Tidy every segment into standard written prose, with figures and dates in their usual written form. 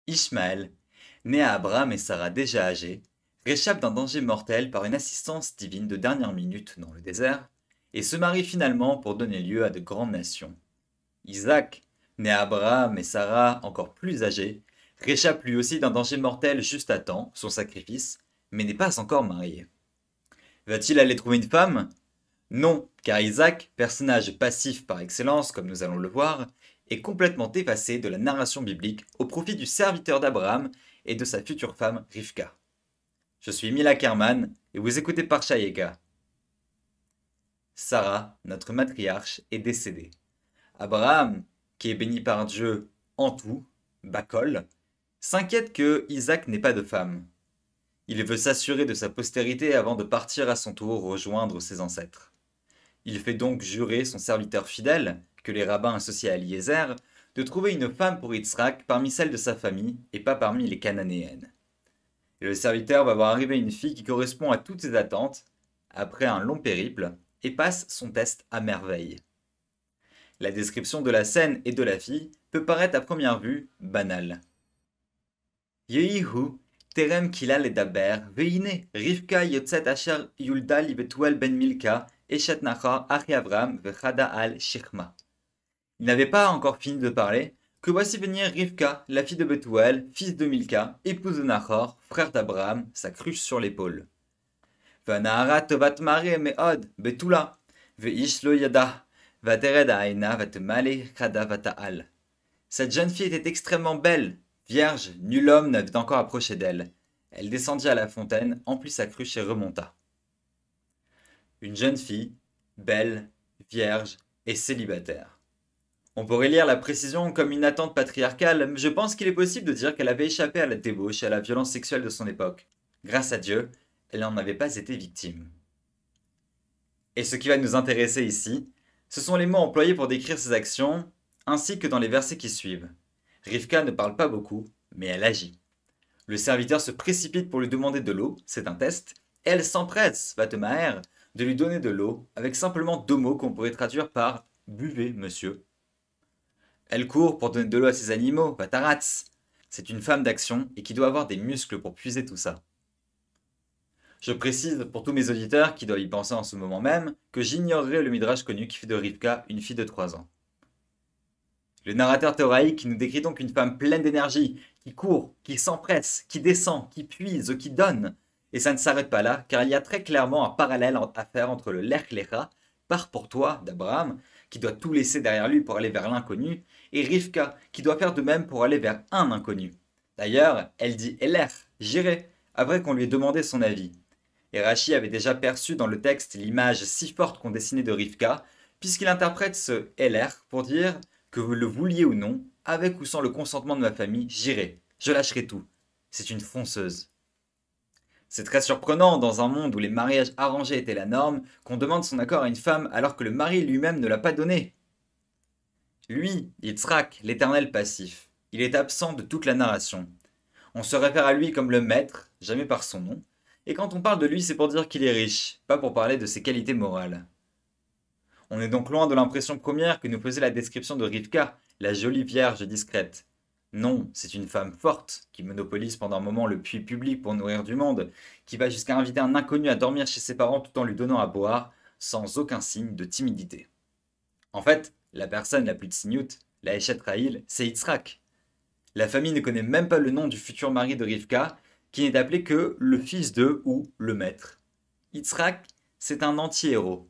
Ishmaël, né à Abraham et Sarah déjà âgés, réchappe d'un danger mortel par une assistance divine de dernière minute dans le désert et se marie finalement pour donner lieu à de grandes nations. Isaac, né à Abraham et Sarah encore plus âgés, réchappe lui aussi d'un danger mortel juste à temps, son sacrifice, mais n'est pas encore marié. Va-t-il aller trouver une femme? Non, car Isaac, personnage passif par excellence, comme nous allons le voir, est complètement effacé de la narration biblique au profit du serviteur d'Abraham et de sa future femme Rivka. Je suis Mila Kerman et vous écoutez Parshayeka. Sarah, notre matriarche, est décédée. Abraham, qui est béni par Dieu en tout, Bacol, s'inquiète que Isaac n'ait pas de femme. Il veut s'assurer de sa postérité avant de partir à son tour rejoindre ses ancêtres. Il fait donc jurer son serviteur fidèle, que les rabbins associaient à Eliezer, de trouver une femme pour Yitzhak parmi celles de sa famille et pas parmi les cananéennes. Et le serviteur va voir arriver une fille qui correspond à toutes ses attentes, après un long périple, et passe son test à merveille. La description de la scène et de la fille peut paraître à première vue banale. Yehihu, terem kila ledaber, veine, Rivka yotzet asher yulda li Betuel ben Milka, Eshet Nachor, Achi Avram, vechada al Shechma. Il n'avait pas encore fini de parler, que voici venir Rivka, la fille de Betuel, fils de Milka, épouse de Nachor, frère d'Abraham, sa cruche sur l'épaule. Vanahara tovat mare meod, Betula, veish lo yada, vatered aina vatemale chada vata'al. Cette jeune fille était extrêmement belle, vierge, nul homme n'avait encore approché d'elle. Elle descendit à la fontaine, emplit sa cruche et remonta. Une jeune fille, belle, vierge et célibataire. On pourrait lire la précision comme une attente patriarcale, mais je pense qu'il est possible de dire qu'elle avait échappé à la débauche et à la violence sexuelle de son époque. Grâce à Dieu, elle n'en avait pas été victime. Et ce qui va nous intéresser ici, ce sont les mots employés pour décrire ses actions, ainsi que dans les versets qui suivent. Rivka ne parle pas beaucoup, mais elle agit. Le serviteur se précipite pour lui demander de l'eau, c'est un test, et elle s'empresse, Vatemaer, de lui donner de l'eau, avec simplement deux mots qu'on pourrait traduire par « buvez, monsieur ». Elle court pour donner de l'eau à ses animaux, Vataratz. C'est une femme d'action et qui doit avoir des muscles pour puiser tout ça. Je précise pour tous mes auditeurs qui doivent y penser en ce moment même que j'ignorerai le midrash connu qui fait de Rivka une fille de 3 ans. Le narrateur théoraïque nous décrit donc une femme pleine d'énergie, qui court, qui s'empresse, qui descend, qui puise, qui donne. Et ça ne s'arrête pas là, car il y a très clairement un parallèle à faire entre le Lech Lecha, pars pour toi, d'Abraham, qui doit tout laisser derrière lui pour aller vers l'inconnu, et Rivka, qui doit faire de même pour aller vers un inconnu. D'ailleurs, elle dit Elech, j'irai, après qu'on lui ait demandé son avis. Et Rashi avait déjà perçu dans le texte l'image si forte qu'on dessinait de Rivka, puisqu'il interprète ce Elech pour dire que vous le vouliez ou non, avec ou sans le consentement de ma famille, j'irai, je lâcherai tout. C'est une fonceuse. C'est très surprenant, dans un monde où les mariages arrangés étaient la norme, qu'on demande son accord à une femme alors que le mari lui-même ne l'a pas donné. Lui, Yitzhak, l'éternel passif, il est absent de toute la narration. On se réfère à lui comme le maître, jamais par son nom, et quand on parle de lui, c'est pour dire qu'il est riche, pas pour parler de ses qualités morales. On est donc loin de l'impression première que nous faisait la description de Rivka, la jolie vierge discrète. Non, c'est une femme forte, qui monopolise pendant un moment le puits public pour nourrir du monde, qui va jusqu'à inviter un inconnu à dormir chez ses parents tout en lui donnant à boire, sans aucun signe de timidité. En fait, la personne la plus tsignoute, la Eshet Rahil, c'est Yitzhak. La famille ne connaît même pas le nom du futur mari de Rivka, qui n'est appelé que le fils de ou le maître. Yitzhak, c'est un anti-héros.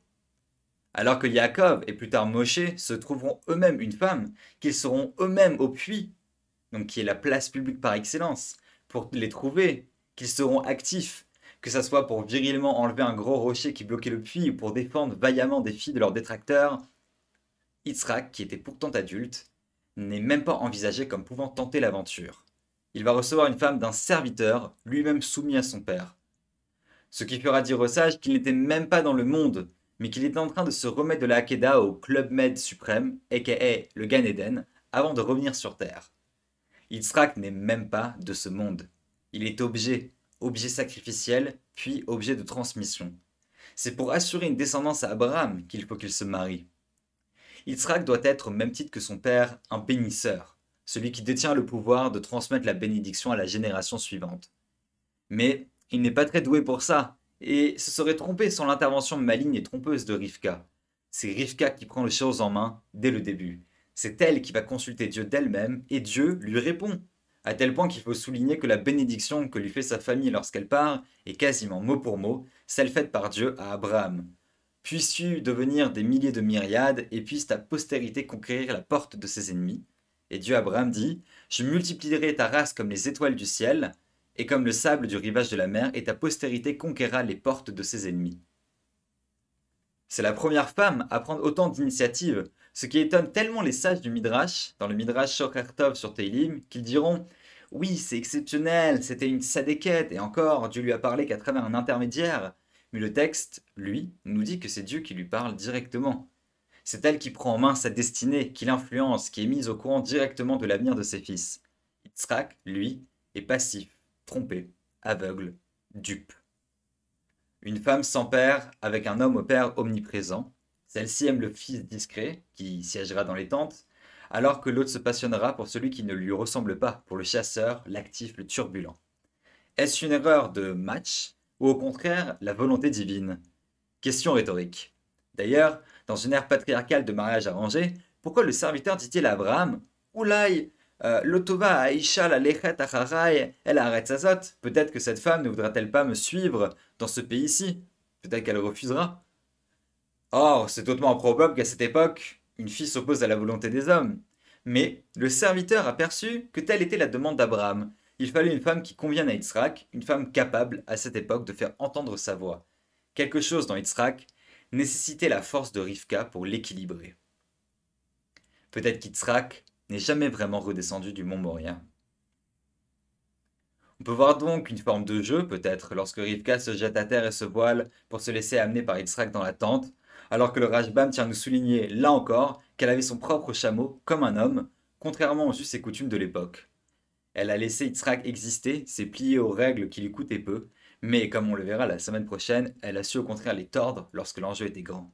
Alors que Yaakov et plus tard Moshe se trouveront eux-mêmes une femme, qu'ils seront eux-mêmes au puits, donc qui est la place publique par excellence, pour les trouver, qu'ils seront actifs, que ce soit pour virilement enlever un gros rocher qui bloquait le puits ou pour défendre vaillamment des filles de leurs détracteurs, Yitzhak, qui était pourtant adulte, n'est même pas envisagé comme pouvant tenter l'aventure. Il va recevoir une femme d'un serviteur, lui-même soumis à son père. Ce qui fera dire aux sages qu'il n'était même pas dans le monde, mais qu'il était en train de se remettre de la Hakeda au Club Med suprême, aka le Gan Eden, avant de revenir sur Terre. Yitzhak n'est même pas de ce monde. Il est objet, objet sacrificiel, puis objet de transmission. C'est pour assurer une descendance à Abraham qu'il faut qu'il se marie. Yitzhak doit être, au même titre que son père, un bénisseur, celui qui détient le pouvoir de transmettre la bénédiction à la génération suivante. Mais il n'est pas très doué pour ça, et se serait trompé sans l'intervention maligne et trompeuse de Rivka. C'est Rivka qui prend les choses en main dès le début. C'est elle qui va consulter Dieu d'elle-même, et Dieu lui répond. À tel point qu'il faut souligner que la bénédiction que lui fait sa famille lorsqu'elle part est quasiment mot pour mot celle faite par Dieu à Abraham. Puisses-tu devenir des milliers de myriades, et puisse ta postérité conquérir la porte de ses ennemis. Et Dieu à Abraham dit, je multiplierai ta race comme les étoiles du ciel, et comme le sable du rivage de la mer, et ta postérité conquérera les portes de ses ennemis. C'est la première femme à prendre autant d'initiatives, ce qui étonne tellement les sages du Midrash, dans le Midrash Shocher Tov sur Teilim, qu'ils diront oui, c'est exceptionnel, c'était une sadéquette, et encore, Dieu lui a parlé qu'à travers un intermédiaire. Mais le texte, lui, nous dit que c'est Dieu qui lui parle directement. C'est elle qui prend en main sa destinée, qui l'influence, qui est mise au courant directement de l'avenir de ses fils. Yitzhak, lui, est passif, trompé, aveugle, dupe. Une femme sans père avec un homme au père omniprésent. Celle-ci aime le fils discret, qui siégera dans les tentes, alors que l'autre se passionnera pour celui qui ne lui ressemble pas, pour le chasseur, l'actif, le turbulent. Est-ce une erreur de match, ou au contraire la volonté divine? Question rhétorique. D'ailleurs, dans une ère patriarcale de mariage arrangé, pourquoi le serviteur dit-il à Abraham Oulai, Lotova Aisha la lechet acharai, elle arrête sa zot. Peut-être que cette femme ne voudra-t-elle pas me suivre dans ce pays-ci? Peut-être qu'elle refusera. Or, c'est hautement improbable qu'à cette époque, une fille s'oppose à la volonté des hommes. Mais le serviteur a perçu que telle était la demande d'Abraham. Il fallait une femme qui convienne à Yitzhak, une femme capable à cette époque de faire entendre sa voix. Quelque chose dans Yitzhak nécessitait la force de Rivka pour l'équilibrer. Peut-être qu'Yitzhak n'est jamais vraiment redescendu du mont Moria. On peut voir donc une forme de jeu, peut-être, lorsque Rivka se jette à terre et se voile pour se laisser amener par Yitzhak dans la tente, alors que le Rashbam tient à nous souligner, là encore, qu'elle avait son propre chameau, comme un homme, contrairement aux us et coutumes de l'époque. Elle a laissé Yitzhak exister, s'est pliée aux règles qui lui coûtaient peu, mais comme on le verra la semaine prochaine, elle a su au contraire les tordre lorsque l'enjeu était grand.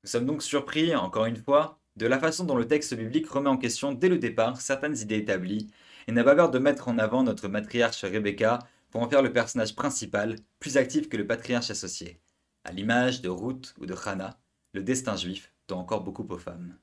Nous sommes donc surpris, encore une fois, de la façon dont le texte biblique remet en question dès le départ certaines idées établies, et n'a pas peur de mettre en avant notre matriarche Rebecca pour en faire le personnage principal, plus actif que le patriarche associé. À l'image de Ruth ou de Hannah, le destin juif doit encore beaucoup aux femmes.